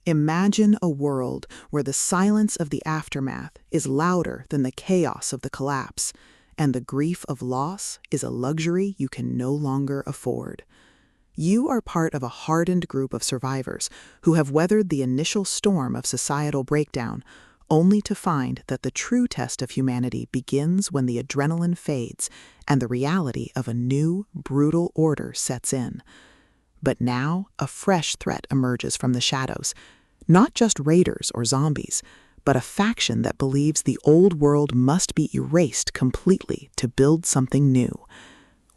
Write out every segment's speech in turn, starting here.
Imagine a world where the silence of the aftermath is louder than the chaos of the collapse, and the grief of loss is a luxury you can no longer afford. You are part of a hardened group of survivors who have weathered the initial storm of societal breakdown, only to find that the true test of humanity begins when the adrenaline fades and the reality of a new, brutal order sets in. But now, a fresh threat emerges from the shadows. Not just raiders or zombies, but a faction that believes the old world must be erased completely to build something new.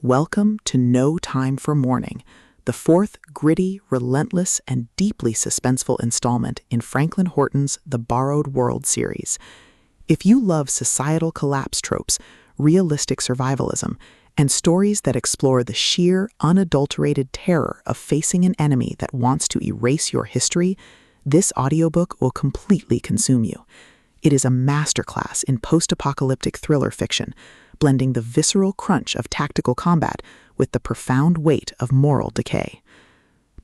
Welcome to No Time For Mourning, the fourth gritty, relentless, and deeply suspenseful installment in Franklin Horton's The Borrowed World series. If you love societal collapse tropes, realistic survivalism, and stories that explore the sheer, unadulterated terror of facing an enemy that wants to erase your history, this audiobook will completely consume you. It is a masterclass in post-apocalyptic thriller fiction, blending the visceral crunch of tactical combat with the profound weight of moral decay.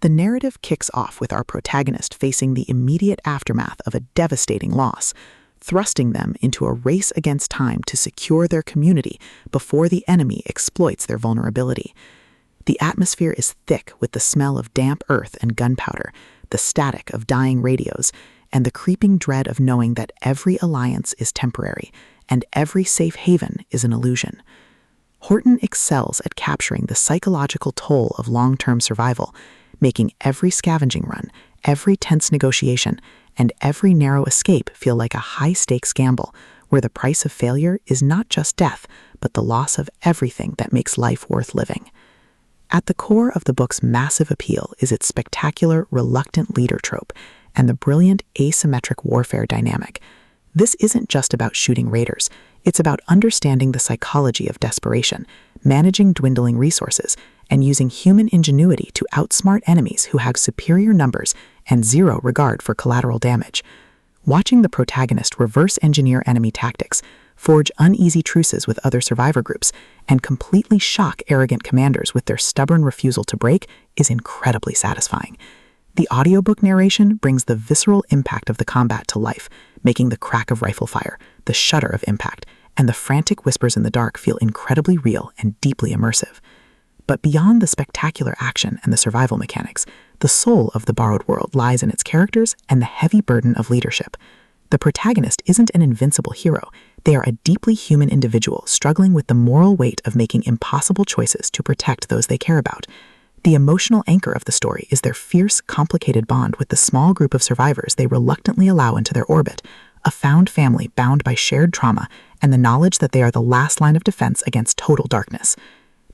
The narrative kicks off with our protagonist facing the immediate aftermath of a devastating loss, thrusting them into a race against time to secure their community before the enemy exploits their vulnerability. The atmosphere is thick with the smell of damp earth and gunpowder, the static of dying radios, and the creeping dread of knowing that every alliance is temporary and every safe haven is an illusion. Horton excels at capturing the psychological toll of long-term survival, making every scavenging run, every tense negotiation, and every narrow escape feel like a high-stakes gamble, where the price of failure is not just death, but the loss of everything that makes life worth living. At the core of the book's massive appeal is its spectacular, reluctant leader trope and the brilliant asymmetric warfare dynamic. This isn't just about shooting raiders. It's about understanding the psychology of desperation, managing dwindling resources, and using human ingenuity to outsmart enemies who have superior numbers and zero regard for collateral damage. Watching the protagonist reverse engineer enemy tactics, forge uneasy truces with other survivor groups, and completely shock arrogant commanders with their stubborn refusal to break is incredibly satisfying. The audiobook narration brings the visceral impact of the combat to life, making the crack of rifle fire, the shudder of impact, and the frantic whispers in the dark feel incredibly real and deeply immersive. But beyond the spectacular action and the survival mechanics, the soul of The Borrowed World lies in its characters and the heavy burden of leadership. The protagonist isn't an invincible hero. They are a deeply human individual struggling with the moral weight of making impossible choices to protect those they care about. The emotional anchor of the story is their fierce, complicated bond with the small group of survivors they reluctantly allow into their orbit, a found family bound by shared trauma and the knowledge that they are the last line of defense against total darkness.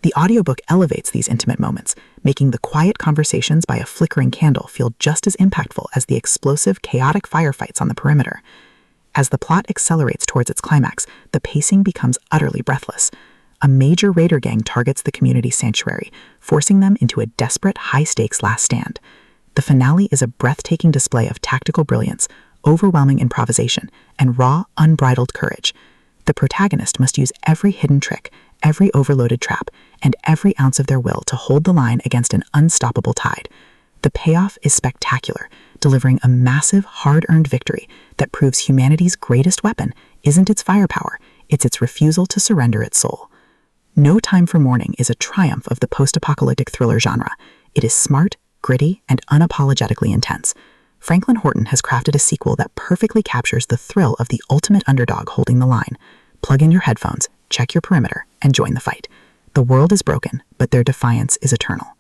The audiobook elevates these intimate moments, making the quiet conversations by a flickering candle feel just as impactful as the explosive, chaotic firefights on the perimeter. As the plot accelerates towards its climax, the pacing becomes utterly breathless. A major raider gang targets the community sanctuary, forcing them into a desperate, high-stakes last stand. The finale is a breathtaking display of tactical brilliance, overwhelming improvisation, and raw, unbridled courage. The protagonist must use every hidden trick, every overloaded trap, and every ounce of their will to hold the line against an unstoppable tide. The payoff is spectacular, delivering a massive, hard-earned victory that proves humanity's greatest weapon isn't its firepower, it's its refusal to surrender its soul. No Time For Mourning is a triumph of the post-apocalyptic thriller genre. It is smart, gritty, and unapologetically intense. Franklin Horton has crafted a sequel that perfectly captures the thrill of the ultimate underdog holding the line. Plug in your headphones, check your perimeter, and join the fight. The world is broken, but their defiance is eternal.